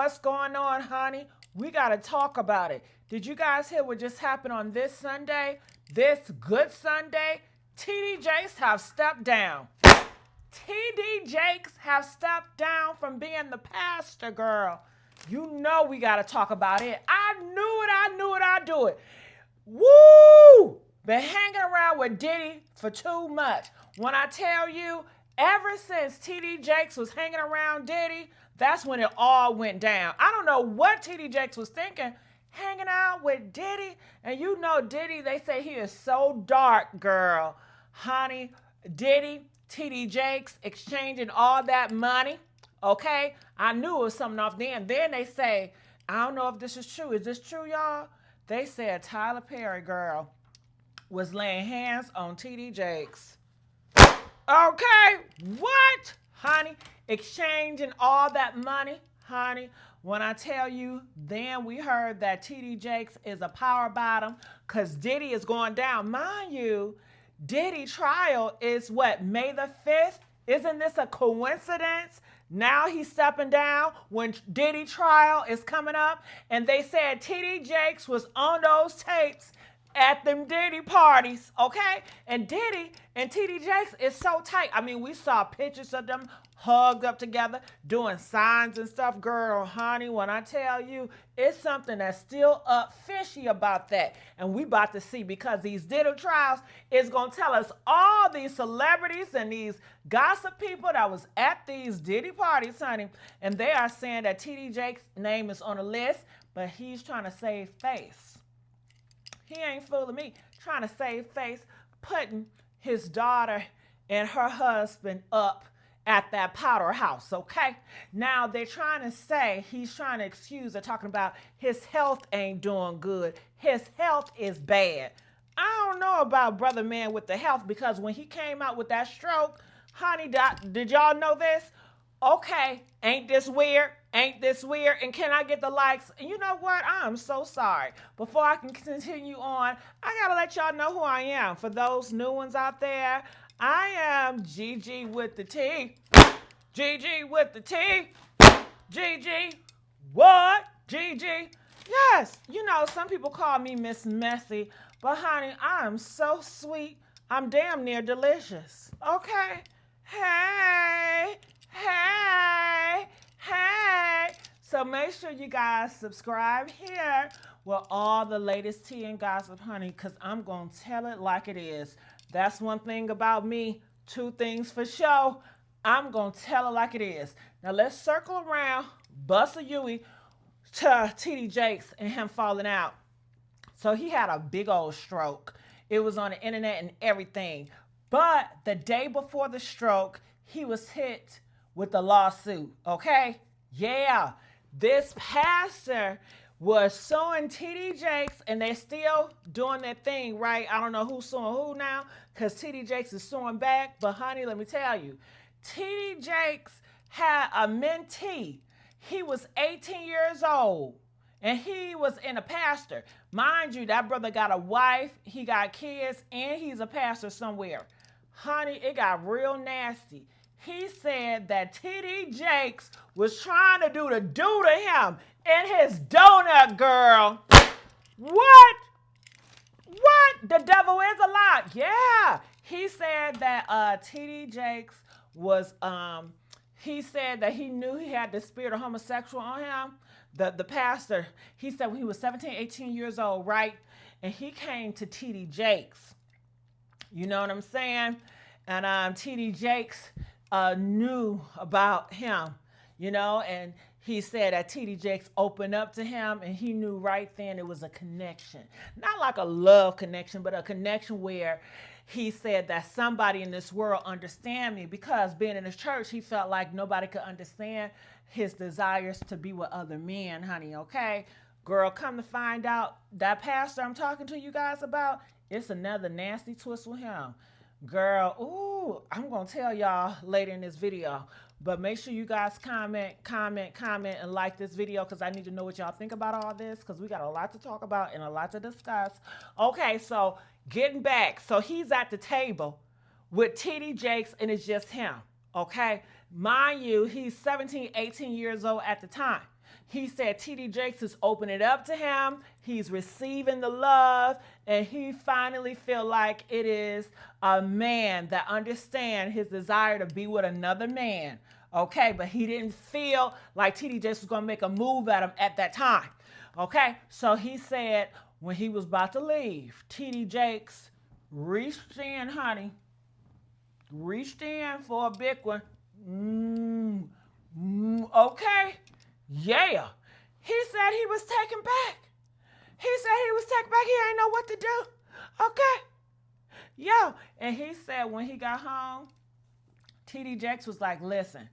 what's going on, honey? We got to talk about it. Did you guys hear what just happened on this Sunday? This good Sunday? TD Jakes have stepped down. TD Jakes have stepped down from being the pastor, girl. You know we got to talk about it. I knew it, I'd do it. Woo! Been hanging around with Diddy for too much. When I tell you, ever since TD Jakes was hanging around Diddy, that's when it all went down. I don't know what TD Jakes was thinking, hanging out with Diddy. And you know Diddy, they say he is so dark, girl. Honey, Diddy, TD Jakes exchanging all that money. Okay? I knew it was something off then. Then they say, I don't know if this is true. Is this true, y'all? They said Tyler Perry, girl, was laying hands on TD Jakes. Okay, what? Honey, exchanging all that money, honey. When I tell you, then we heard that TD Jakes is a power bottom because Diddy is going down. Mind you, Diddy trial is what, May the 5th? Isn't this a coincidence? Now he's stepping down when Diddy trial is coming up. And they said TD Jakes was on those tapes at them Diddy parties, okay? And Diddy and TD Jakes is so tight. I mean, we saw pictures of them hugged up together, doing signs and stuff. Girl, honey, when I tell you, it's something that's still up fishy about that. And we about to see, because these Diddy trials is going to tell us all these celebrities and these gossip people that was at these Diddy parties, honey. And they are saying that TD Jakes' name is on the list, but he's trying to save face. He ain't fooling me. Trying to save face, putting his daughter and her husband up at that powder house, okay? Now, they're trying to say, he's trying to excuse, they're talking about his health ain't doing good. His health is bad. I don't know about brother man with the health, because when he came out with that stroke, honey, did y'all know this? Okay, ain't this weird? Ain't this weird? And can I get the likes? And you know what? I'm so sorry. Before I can continue on, I gotta let y'all know who I am. For those new ones out there, I am Gigi with the T. Gigi with the T. Gigi. What? Gigi. Yes, you know, some people call me Miss Messy, but honey, I am so sweet. I'm damn near delicious. Okay? Hey. Hey, hey. So make sure you guys subscribe here with all the latest tea and gossip, honey, because I'm going to tell it like it is. That's one thing about me. Two things for sure. I'm going to tell it like it is. Now let's circle around Buster Huey to TD Jakes and him falling out. So he had a big old stroke. It was on the internet and everything. But the day before the stroke, he was hit with the lawsuit, okay? Yeah, this pastor was suing TD Jakes, and they're still doing their thing, right? I don't know who's suing who now, because TD Jakes is suing back. But honey, let me tell you, TD Jakes had a mentee. He was 18 years old, and he was in a pastor. Mind you, that brother got a wife, he got kids, and he's a pastor somewhere. Honey, it got real nasty. He said that TD Jakes was trying to do to him in his donut, girl. What? What? The devil is a lie. Yeah. He said that TD Jakes was, he said that he knew he had the spirit of homosexual on him. The pastor, he said when he was 17, 18 years old, right? And he came to TD Jakes. You know what I'm saying? And TD Jakes knew about him, you know, and he said that TD Jakes opened up to him, and he knew right then it was a connection. Not like a love connection, but a connection where he said that somebody in this world understand me, because being in his church, he felt like nobody could understand his desires to be with other men, honey, okay? Girl, come to find out, that pastor I'm talking to you guys about, it's another nasty twist with him. Girl, ooh, I'm going to tell y'all later in this video. But make sure you guys comment, and like this video, because I need to know what y'all think about all this, because we got a lot to talk about and a lot to discuss. Okay, so getting back. So he's at the table with TD Jakes, and it's just him. Okay, mind you, he's 17, 18 years old at the time. He said TD Jakes is opening it up to him. He's receiving the love, and he finally feel like it is a man that understands his desire to be with another man. Okay, but he didn't feel like TD Jakes was gonna make a move at him at that time. Okay, so he said when he was about to leave, TD Jakes reached in, honey, reached in for a big one. Okay. Yeah. He said he was taken back. He said he was taken back. He ain't know what to do. Okay. Yeah. And he said when he got home, TD Jakes was like, listen,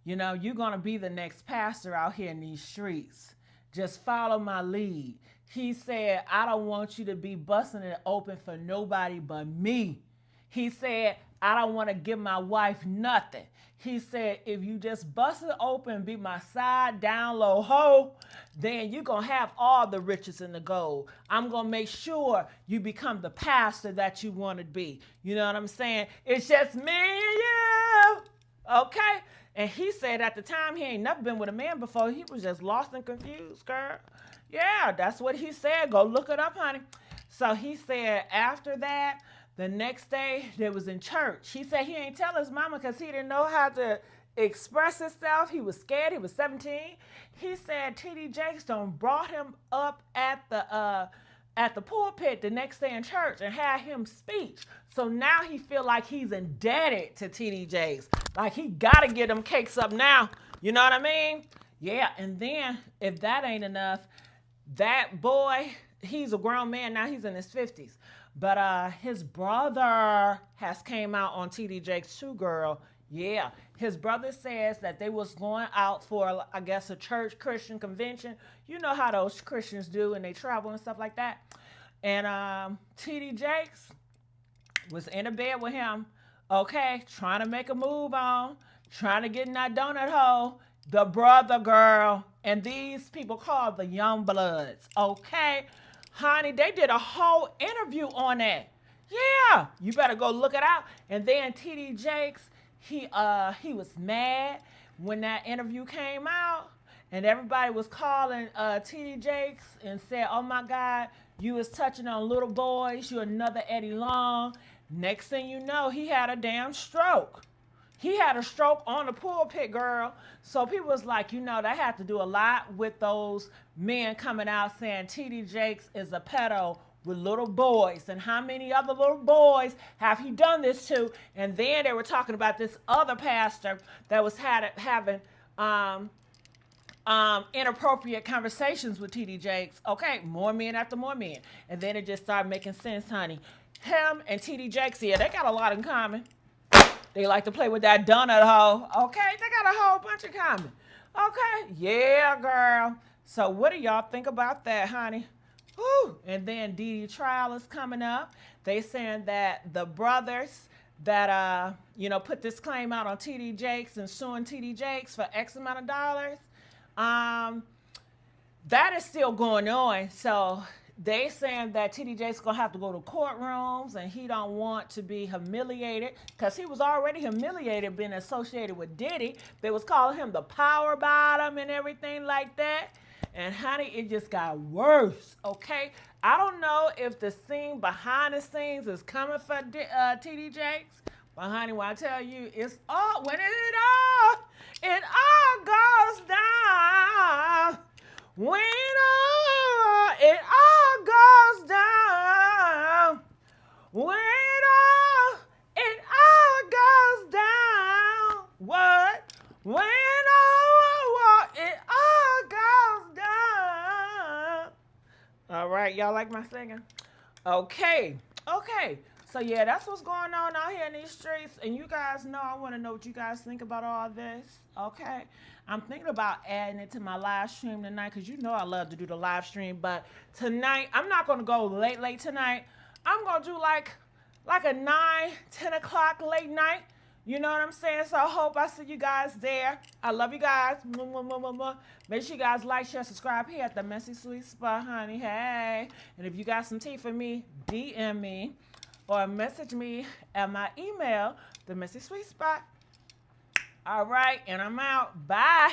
you're going to be the next pastor out here in these streets. Just follow my lead. He said, I don't want you to be busting it open for nobody but me. He said, I don't want to give my wife nothing. He said, if you just bust it open and be my side down low hoe, then you're going to have all the riches and the gold. I'm going to make sure you become the pastor that you want to be. You know what I'm saying? It's just me and you. Okay? And he said at the time he ain't never been with a man before. He was just lost and confused, girl. Yeah, that's what he said. Go look it up, honey. So he said after that, the next day, they was in church. He said he ain't tell his mama because he didn't know how to express himself. He was scared. He was 17. He said TD Jakes brought him up at the pulpit the next day in church and had him speech. So now he feel like he's indebted to TD Jakes. Like he got to get them cakes up now. You know what I mean? Yeah, and then if that ain't enough, that boy, he's a grown man now. He's in his 50s. But his brother has came out on TD Jakes too, girl. Yeah. His brother says that they was going out for, I guess, a church Christian convention. You know how those Christians do and they travel and stuff like that. And TD Jakes was in a bed with him, okay, trying to make a move on, trying to get in that donut hole. The brother, girl, and these people called the Young Bloods, okay? Honey, they did a whole interview on that. Yeah, you better go look it out. And then TD Jakes, he was mad when that interview came out, and everybody was calling TD Jakes and said, "Oh my God, you was touching on little boys. You another Eddie Long." Next thing you know, he had a damn stroke. He had a stroke on the pulpit, girl. So people was like, that had to do a lot with those men coming out saying TD Jakes is a pedo with little boys. And how many other little boys have he done this to? And then they were talking about this other pastor that was having inappropriate conversations with TD Jakes. Okay, more men after more men. And then it just started making sense, honey. Him and TD Jakes, yeah, they got a lot in common. They like to play with that donut hole. Okay, they got a whole bunch of common. Okay, yeah, girl. So what do y'all think about that, honey? Whew. And then Diddy trial is coming up. They saying that the brothers that put this claim out on TD Jakes and suing TD Jakes for X amount of dollars, that is still going on. So they saying that TD Jakes gonna have to go to courtrooms and he don't want to be humiliated because he was already humiliated being associated with Diddy. They was calling him the power bottom and everything like that. And honey, it just got worse, okay? I don't know if the scene behind the scenes is coming for TD Jakes, but honey, when I tell you, it's all, when it all goes down. When it all goes down. When it all goes down. What? When it all goes down. All right, y'all like my singing? Okay. So yeah, that's what's going on out here in these streets. And you guys know I want to know what you guys think about all this. Okay. I'm thinking about adding it to my live stream tonight because I love to do the live stream. But tonight, I'm not going to go late tonight. I'm going to do like a 9, 10 o'clock late night. You know what I'm saying? So I hope I see you guys there. I love you guys. Make sure you guys like, share, subscribe here at the Messy Sweet Spot, honey. Hey. And if you got some tea for me, DM me or message me at my email, the Messy Sweet Spot All right, and I'm out. Bye.